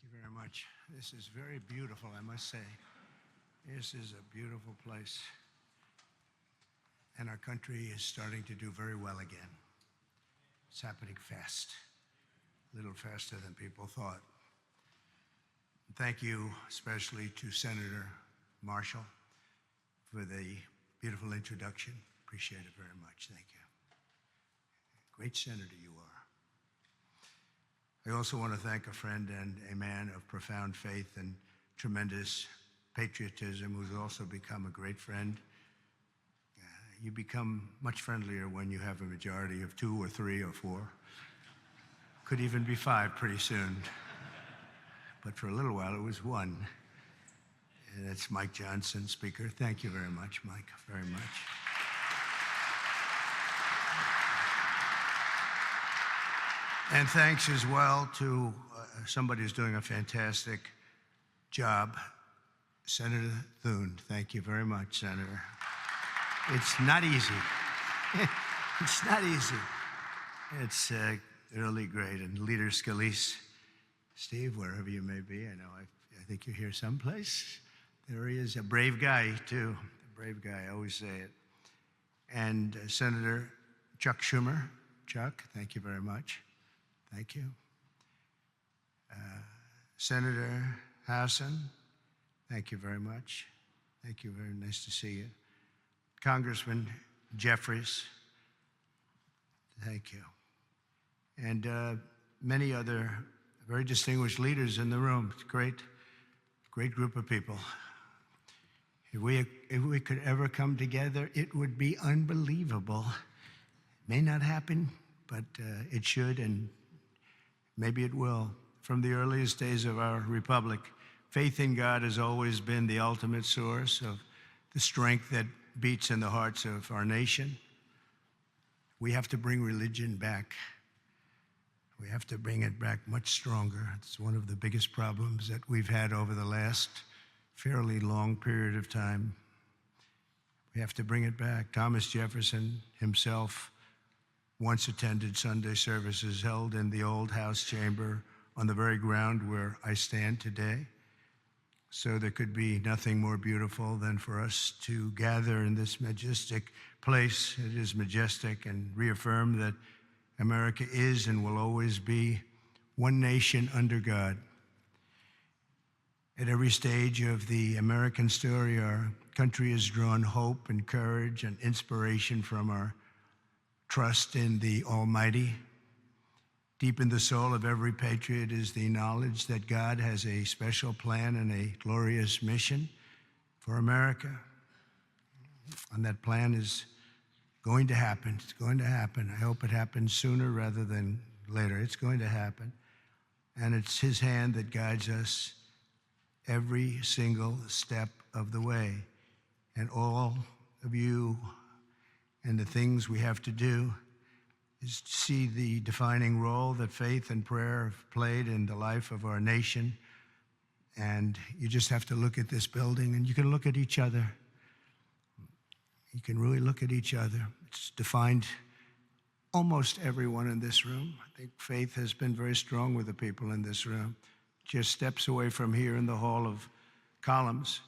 Thank you very much. This is very beautiful, I must say. This is a beautiful place. And our country is starting to do very well again. It's happening fast, a little faster than people thought. Thank you especially to Senator Marshall for the beautiful introduction. Appreciate it very much. Thank you. Great senator you are. I also want to thank a friend and a man of profound faith and tremendous patriotism who's also become a great friend. You become much friendlier when you have a majority of 2 or 3 or 4. Could even be 5 pretty soon. But for a little while it was 1. And that's Mike Johnson, Speaker. Thank you very much, Mike, very much. And thanks as well to somebody who's doing a fantastic job, Senator Thune. Thank you very much, Senator. It's not easy. It's not easy. It's really great. And Leader Scalise, Steve, wherever you may be, I think you're here someplace. There he is, a brave guy, too. A brave guy, I always say it. And Senator Chuck Schumer. Chuck, thank you very much. Thank you. Senator Hassan, thank you very much. Thank you, very nice to see you. Congressman Jeffries, thank you. And many other very distinguished leaders in the room. It's a great group of people. If we could ever come together, it would be unbelievable. It may not happen, but it should, and maybe it will. From the earliest days of our republic, faith in God has always been the ultimate source of the strength that beats in the hearts of our nation. We have to bring religion back. We have to bring it back much stronger. It's one of the biggest problems that we've had over the last fairly long period of time. We have to bring it back. Thomas Jefferson himself once attended Sunday services held in the old House chamber on the very ground where I stand today. So there could be nothing more beautiful than for us to gather in this majestic place. It is majestic, and reaffirm that America is and will always be one nation under God. At every stage of the American story, our country has drawn hope and courage and inspiration from our trust in the Almighty. Deep in the soul of every patriot is the knowledge that God has a special plan and a glorious mission for America. And that plan is going to happen. It's going to happen. I hope it happens sooner rather than later. It's going to happen. And it's His hand that guides us every single step of the way. And all of you and the things we have to do is to see the defining role that faith and prayer have played in the life of our nation. And you just have to look at this building, and you can look at each other. You can really look at each other. It's defined almost everyone in this room. I think faith has been very strong with the people in this room. Just steps away from here in the Hall of Columns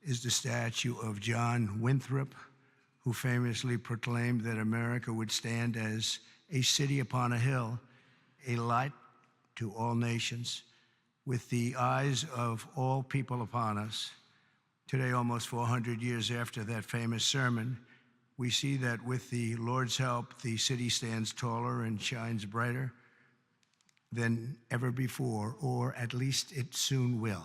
is the statue of John Winthrop, who famously proclaimed that America would stand as a city upon a hill, a light to all nations, with the eyes of all people upon us. Today, almost 400 years after that famous sermon, we see that with the Lord's help, the city stands taller and shines brighter than ever before, or at least it soon will.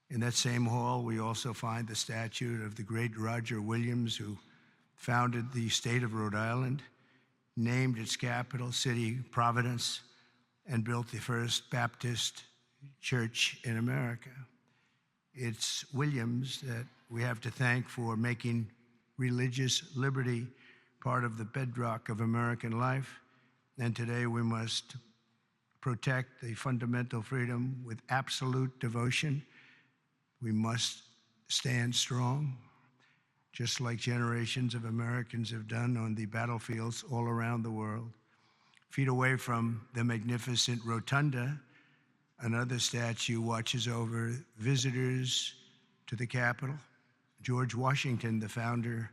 In that same hall, we also find the statue of the great Roger Williams, who founded the state of Rhode Island, named its capital city Providence, and built the first Baptist church in America. It's Williams that we have to thank for making religious liberty part of the bedrock of American life. And today we must protect the fundamental freedom with absolute devotion. We must stand strong, just like generations of Americans have done on the battlefields all around the world. Feet away from the magnificent rotunda, Another statue watches over visitors to the Capitol. George Washington, the founder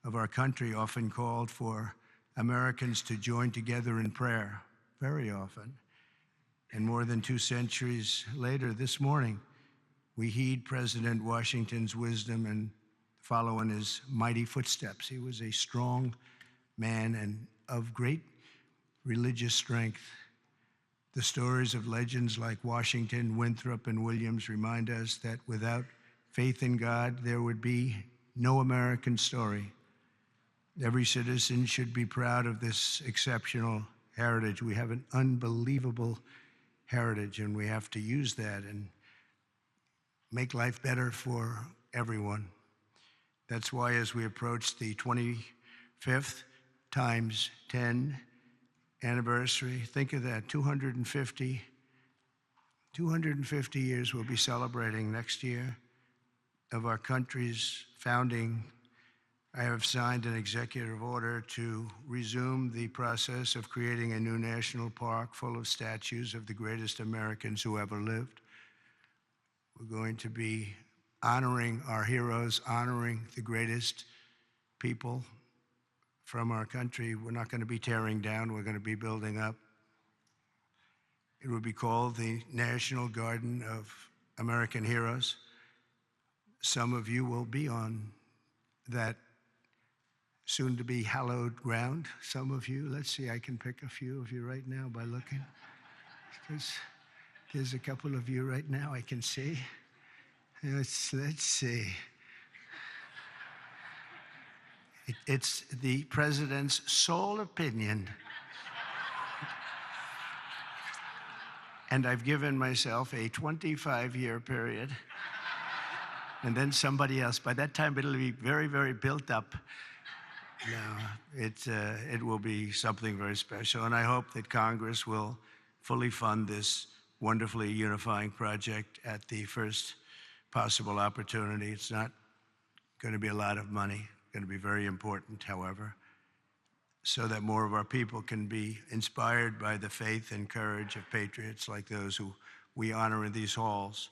of our country, often called for Americans to join together in prayer, very often. And more than 2 centuries later, this morning, we heed President Washington's wisdom and follow in his mighty footsteps. He was a strong man and of great religious strength. The stories of legends like Washington, Winthrop, and Williams remind us that without faith in God, there would be no American story. Every citizen should be proud of this exceptional heritage. We have an unbelievable heritage, and we have to use that and make life better for everyone. That's why as we approach the 25th times 10 anniversary, think of that, 250 years we'll be celebrating next year of our country's founding. I have signed an executive order to resume the process of creating a new national park full of statues of the greatest Americans who ever lived. We're going to be honoring our heroes, honoring the greatest people from our country. We're not going to be tearing down, we're going to be building up. It will be called the National Garden of American Heroes. Some of you will be on that soon-to-be hallowed ground. Some of you, let's see, I can pick a few of you right now by looking. Because there's a couple of you right now I can see. Let's see. It's the president's sole opinion. And I've given myself a 25-year period. And then somebody else. By that time, it'll be very, very built up. No, it will be something very special. And I hope that Congress will fully fund this wonderfully unifying project at the first possible opportunity. It's not going to be a lot of money. Going to be very important, however, so that more of our people can be inspired by the faith and courage of patriots like those who we honor in these halls.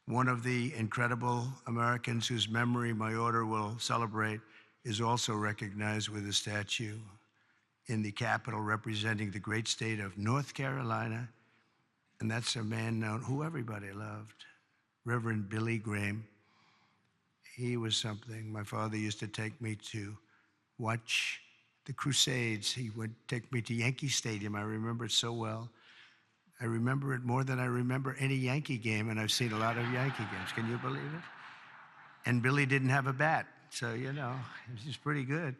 One of the incredible Americans whose memory my order will celebrate is also recognized with a statue in the Capitol representing the great state of North Carolina, and that's a man known who everybody loved, Reverend Billy Graham. He was something. My father used to take me to watch the Crusades. He would take me to Yankee Stadium. I remember it so well. I remember it more than I remember any Yankee game, and I've seen a lot of Yankee games. Can you believe it? And Billy didn't have a bat, so, you know, he was pretty good.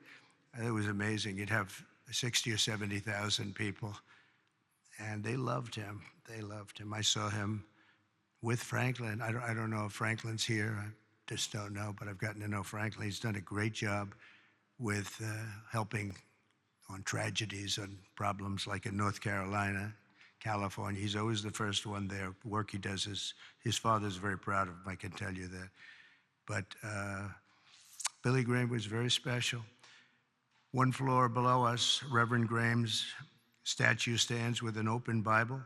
It was amazing. You'd have 60 or 70,000 people, and they loved him. They loved him. I saw him with Franklin. I don't know if Franklin's here. I just don't know, but I've gotten to know Franklin. He's done a great job with helping on tragedies and problems like in North Carolina, California. He's always the first one there. The work he does is, his father's very proud of him, I can tell you that. But Billy Graham was very special. One floor below us, Reverend Graham's statue stands with an open Bible.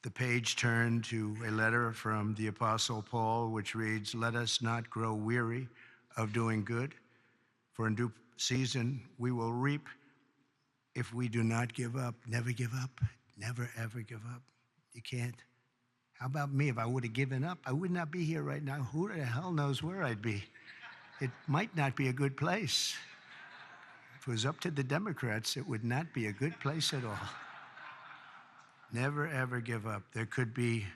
The page turned to a letter from the Apostle Paul, which reads, "Let us not grow weary of doing good, for in due season we will reap if we do not give up." Never give up. Never, ever give up. You can't. How about me? If I would have given up, I would not be here right now. Who the hell knows where I'd be? It might not be a good place. If it was up to the Democrats, it would not be a good place at all. Never, ever give up. There could be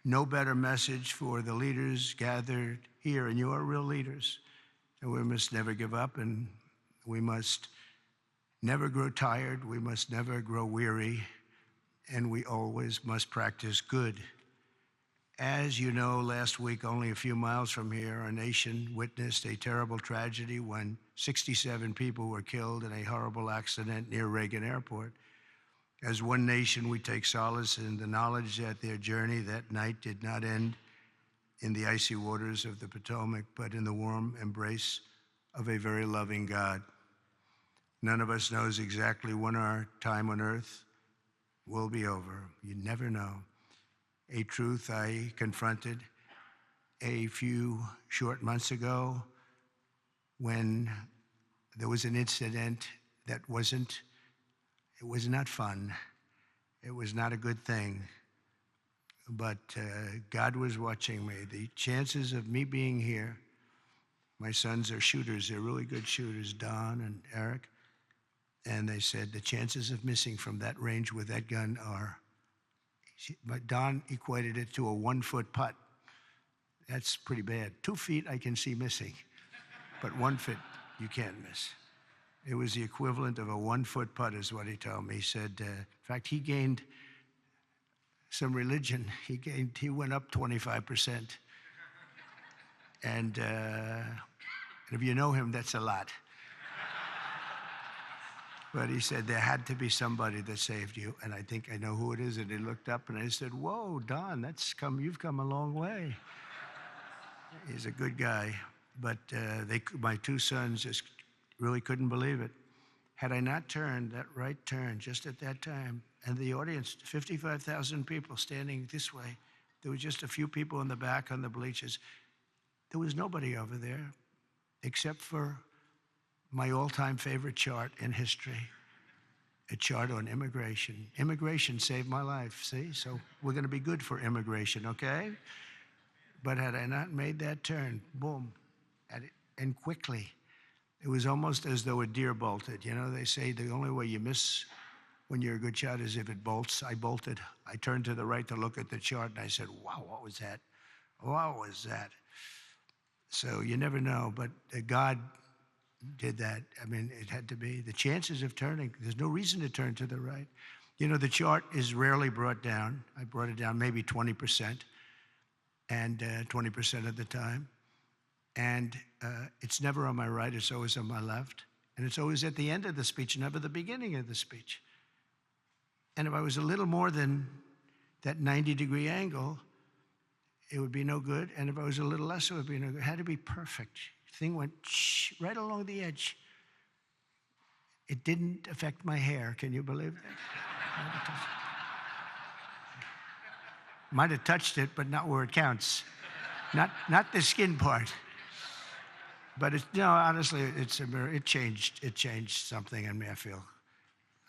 no better message for the leaders gathered here, and you are real leaders. And we must never give up, and we must never grow tired. We must never grow weary, and we always must practice good. As you know, last week, only a few miles from here, our nation witnessed a terrible tragedy when 67 people were killed in a horrible accident near Reagan Airport. As one nation, we take solace in the knowledge that their journey that night did not end in the icy waters of the Potomac, but in the warm embrace of a very loving God. None of us knows exactly when our time on earth will be over. You never know. a truth I confronted a few short months ago when there was an incident that it was not fun. It was not a good thing. But God was watching me. The chances of me being here, my sons are shooters. They're really good shooters, Don and Eric. And they said the chances of missing from that range with that gun are, but Don equated it to a 1-foot putt. That's pretty bad. 2 feet I can see missing, but 1 foot you can't miss. It was the equivalent of a 1-foot putt is what he told me. He said, in fact, he gained some religion. He went up 25%. And if you know him, that's a lot. But he said there had to be somebody that saved you, and I think I know who it is. And he looked up, and I said, "Whoa, Don, you've come a long way." He's a good guy, but my 2 sons just really couldn't believe it. Had I not turned that right turn just at that time, and the audience, 55,000 people standing this way, there were just a few people in the back on the bleachers. There was nobody over there except for my all-time favorite chart in history, a chart on immigration. Immigration saved my life, see? So we're going to be good for immigration, okay? But had I not made that turn, boom, and quickly, it was almost as though a deer bolted. You know, they say the only way you miss when you're a good shot is if it bolts. I bolted. I turned to the right to look at the chart, and I said, wow, what was that? What was that? So you never know, but God did that. I mean, it had to be. The chances of turning, there's no reason to turn to the right. You know, the chart is rarely brought down. I brought it down maybe 20%, and 20% of the time. And it's never on my right, it's always on my left. And it's always at the end of the speech, never the beginning of the speech. And if I was a little more than that 90-degree angle, it would be no good. And if I was a little less, it would be no good. It had to be perfect. The thing went right along the edge. It didn't affect my hair. Can you believe that? Might have touched it, but not where it counts. Not the skin part. But honestly, it's a mirror. It changed something in me.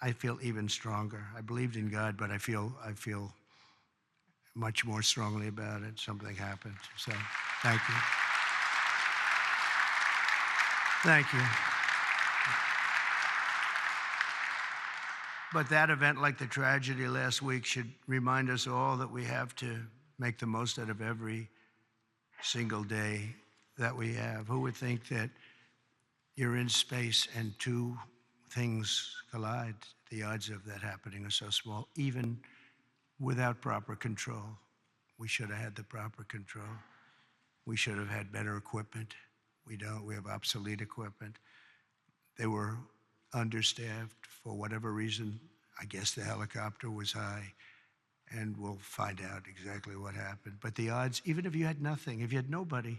I feel even stronger. I believed in God, but I feel much more strongly about it. Something happened. So, thank you. Thank you. But that event, like the tragedy last week, should remind us all that we have to make the most out of every single day that we have. Who would think that you're in space and 2 things collide? The odds of that happening are so small, even without proper control. We should have had the proper control. We should have had better equipment. We don't. We have obsolete equipment. They were understaffed for whatever reason. I guess the helicopter was high, and we'll find out exactly what happened. But the odds, even if you had nothing, if you had nobody,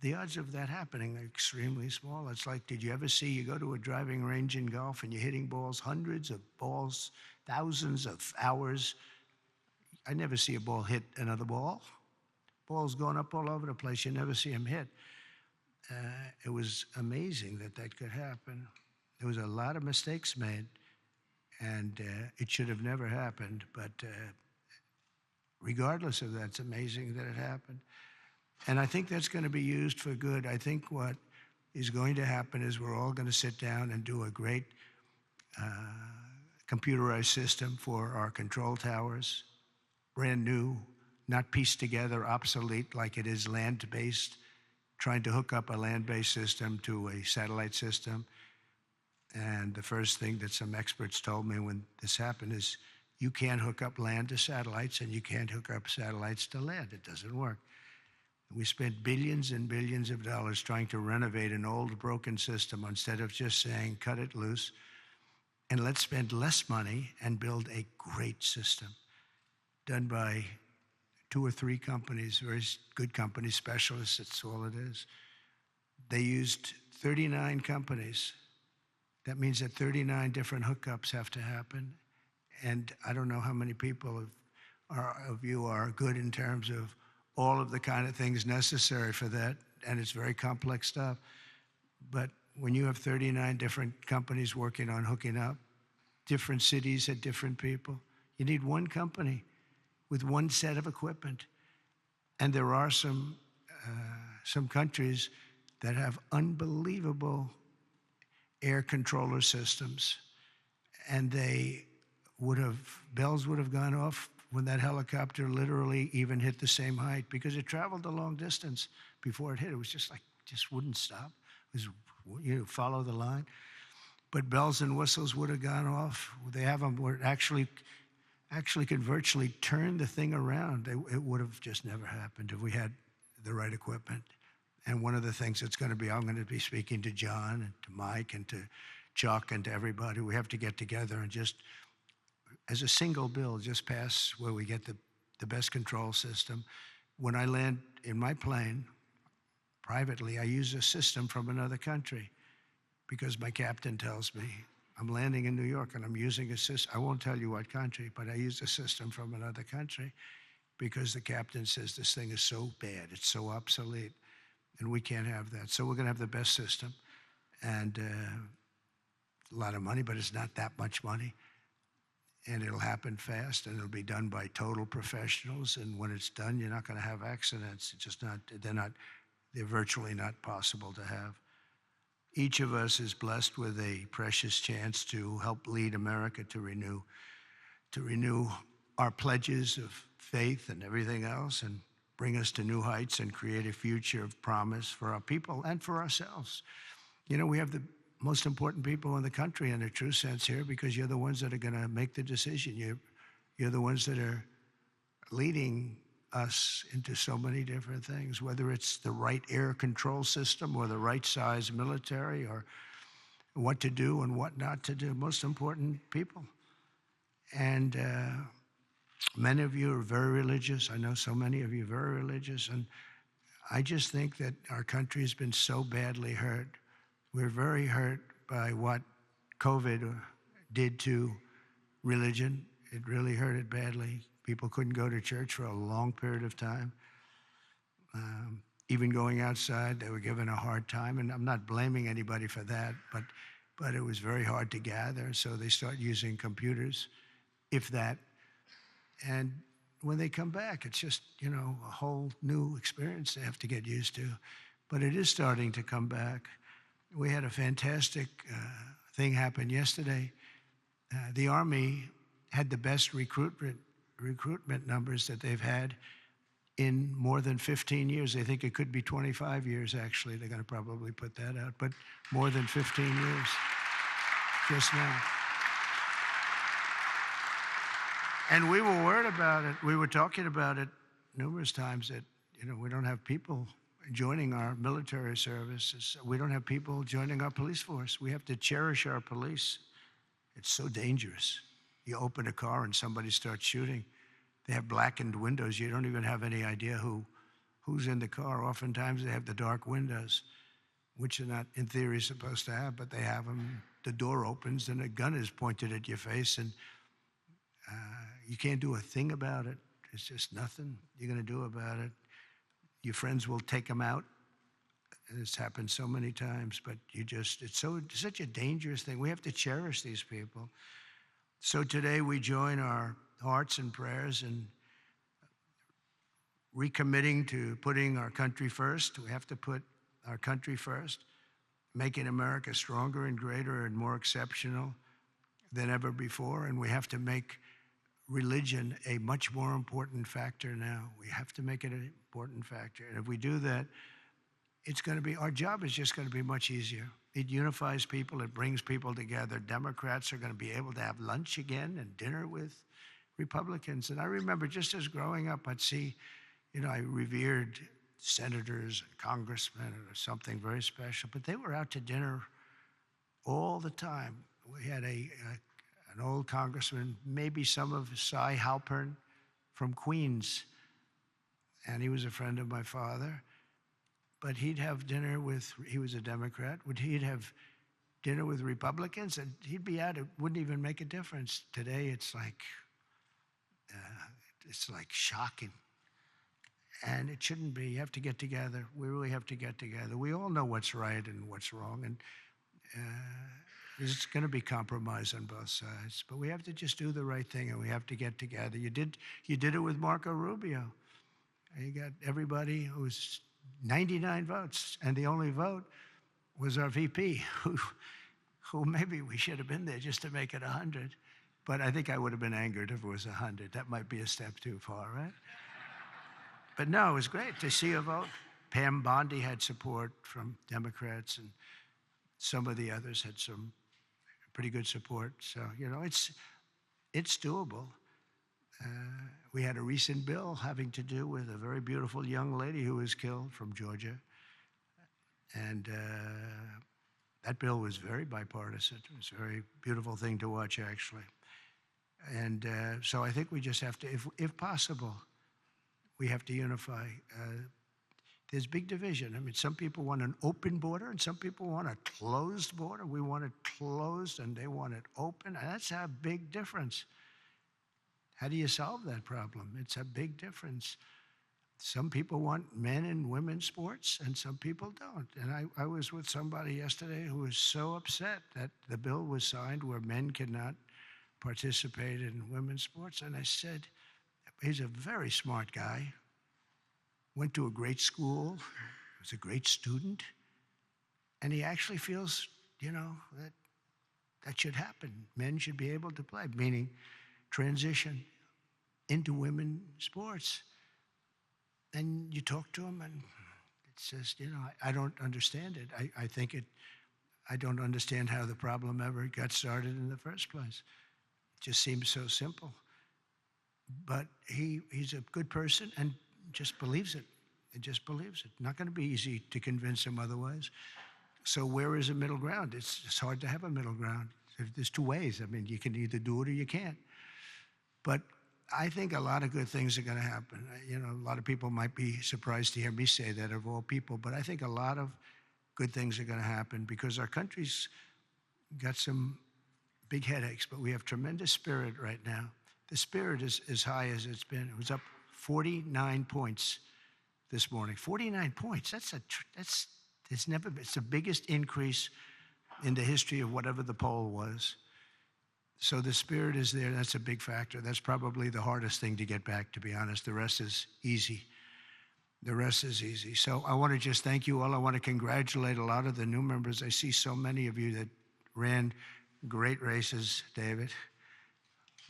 the odds of that happening are extremely small. It's like, did you ever see, you go to a driving range in golf and you're hitting balls, hundreds of balls, thousands of hours. I never see a ball hit another ball. Balls going up all over the place. You never see them hit. It was amazing that could happen. There was a lot of mistakes made, and it should have never happened. But regardless of that, it's amazing that it happened. And I think that's going to be used for good. I think what is going to happen is we're all going to sit down and do a great computerized system for our control towers, brand new, not pieced together, obsolete like it is land-based, trying to hook up a land-based system to a satellite system. And the first thing that some experts told me when this happened is you can't hook up land to satellites and you can't hook up satellites to land. It doesn't work. We spent billions and billions of dollars trying to renovate an old broken system instead of just saying, cut it loose, and let's spend less money and build a great system done by 2 or 3 companies, very good companies, specialists, that's all it is. They used 39 companies. That means that 39 different hookups have to happen. And I don't know how many people have of you are good in terms of all of the kind of things necessary for that, and it's very complex stuff. But when you have 39 different companies working on hooking up, different cities had different people, you need one company with one set of equipment. And there are some countries that have unbelievable air controller systems, and bells would have gone off when that helicopter literally even hit the same height, because it traveled a long distance before it hit. It was just wouldn't stop. It was, follow the line. But bells and whistles would have gone off. They have them where it actually could virtually turn the thing around. It would have just never happened if we had the right equipment. And one of the things that's going to be, I'm going to be speaking to John and to Mike and to Chuck and to everybody. We have to get together and just, as a single bill, just pass where we get the best control system. When I land in my plane, privately, I use a system from another country because my captain tells me, I'm landing in New York and I'm using a system. I won't tell you what country, but I use a system from another country because the captain says this thing is so bad, it's so obsolete, and we can't have that. So we're going to have the best system, and a lot of money, but it's not that much money. And it'll happen fast, and it'll be done by total professionals. And when it's done, you're not going to have accidents. It's just they're virtually not possible to have. Each of us is blessed with a precious chance to help lead America to renew our pledges of faith and everything else, and bring us to new heights and create a future of promise for our people and for ourselves. We have the most important people in the country in a true sense here, because you're the ones that are going to make the decision. You're the ones that are leading us into so many different things, whether it's the right air control system or the right size military, or what to do and what not to do. Most important people. And many of you are very religious. I know so many of you are very religious. And I just think that our country has been so badly hurt. We're very hurt by what COVID did to religion. It really hurt it badly. People couldn't go to church for a long period of time. Even going outside, they were given a hard time. And I'm not blaming anybody for that, but it was very hard to gather. So they start using computers, if that. And when they come back, it's just, a whole new experience they have to get used to. But it is starting to come back. We had a fantastic thing happen yesterday. The Army had the best recruitment numbers that they've had in more than 15 years. They think it could be 25 years, actually. They're going to probably put that out, but more than 15 years just now. And we were worried about it. We were talking about it numerous times that, we don't have people joining our military services. We don't have people joining our police force. We have to cherish our police. It's so dangerous. You open a car and somebody starts shooting. They have blackened windows. You don't even have any idea who's in the car. Oftentimes they have the dark windows, which they're not, in theory, supposed to have, but they have them. The door opens and a gun is pointed at your face, and you can't do a thing about it. It's just nothing you're going to do about it. Your friends will take them out. It's happened so many times, but it's such a dangerous thing. We have to cherish these people. So today we join our hearts and prayers in recommitting to putting our country first. We have to put our country first, making America stronger and greater and more exceptional than ever before. And we have to make religion a much more important factor now. We have to make it an important factor. And if we do that, our job is just going to be much easier. It unifies people. It brings people together. Democrats are going to be able to have lunch again and dinner with Republicans. And I remember just as growing up, I'd see, I revered senators and congressmen or something very special, but they were out to dinner all the time. We had an old congressman, maybe some of Cy Halpern from Queens, and he was a friend of my father. But he'd have dinner he was a Democrat, he'd have dinner with Republicans, and he'd be out. It wouldn't even make a difference. Today, it's like, It's like shocking. And it shouldn't be. You have to get together. We really have to get together. We all know what's right and what's wrong, and there's going to be compromise on both sides. But we have to just do the right thing, and we have to get together. You did it with Marco Rubio. You got everybody who was 99 votes, and the only vote was our VP, who maybe we should have been there just to make it 100. But I think I would have been angered if it was 100. That might be a step too far, right? But no, it was great to see a vote. Pam Bondi had support from Democrats, and some of the others had some pretty good support. So, it's doable. We had a recent bill having to do with a very beautiful young lady who was killed from Georgia. And that bill was very bipartisan. It was a very beautiful thing to watch, actually. And so I think we just have to, if possible, we have to unify. There's big division. I mean, some people want an open border and some people want a closed border. We want it closed and they want it open. And that's a big difference. How do you solve that problem? It's a big difference. Some people want men and women's sports and some people don't. And I was with somebody yesterday who was so upset that the bill was signed where men cannot participate in women's sports. And I said, he's a very smart guy, went to a great school, was a great student, and he actually feels, that should happen. Men should be able to play, meaning transition into women's sports. And you talk to him and it says, I don't understand it. I don't understand how the problem ever got started in the first place. It just seems so simple. But he's a good person and just believes it. He just believes it. Not going to be easy to convince him otherwise. So where is a middle ground? It's hard to have a middle ground. There's two ways. I mean, you can either do it or you can't. But I think a lot of good things are going to happen. A lot of people might be surprised to hear me say that of all people, but I think a lot of good things are going to happen because our country's got some big headaches, but we have tremendous spirit right now. The spirit is as high as it's been. It was up 49 points this morning. 49 points. It's the biggest increase in the history of whatever the poll was. So the spirit is there. That's a big factor. That's probably the hardest thing to get back, to be honest. The rest is easy. So I want to just thank you all. I want to congratulate a lot of the new members. I see so many of you that ran great races, David.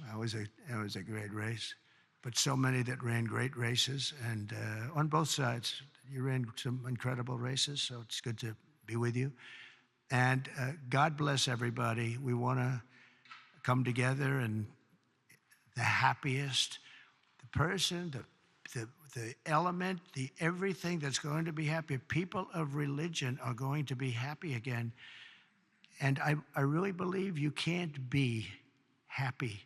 That was a great race. But so many that ran great races, and on both sides. You ran some incredible races, so it's good to be with you. And God bless everybody. We want to come together, and the happiest, the person, the element, the everything that's going to be happy. People of religion are going to be happy again. And I really believe you can't be happy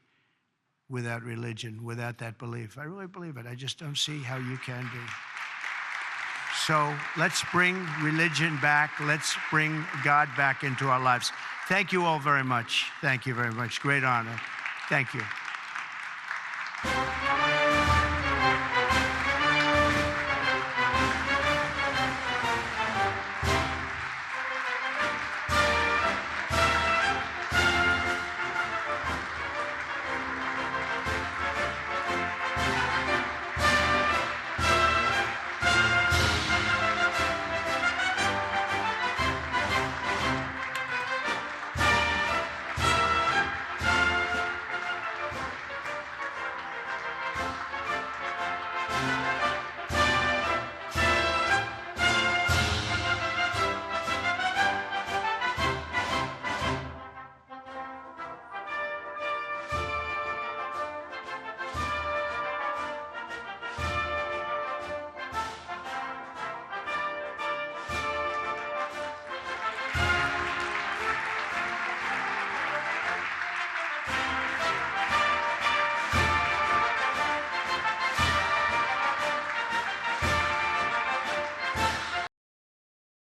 without religion, without that belief. I really believe it. I just don't see how you can be. So let's bring religion back. Let's bring God back into our lives. Thank you all very much. Thank you very much. Great honor. Thank you.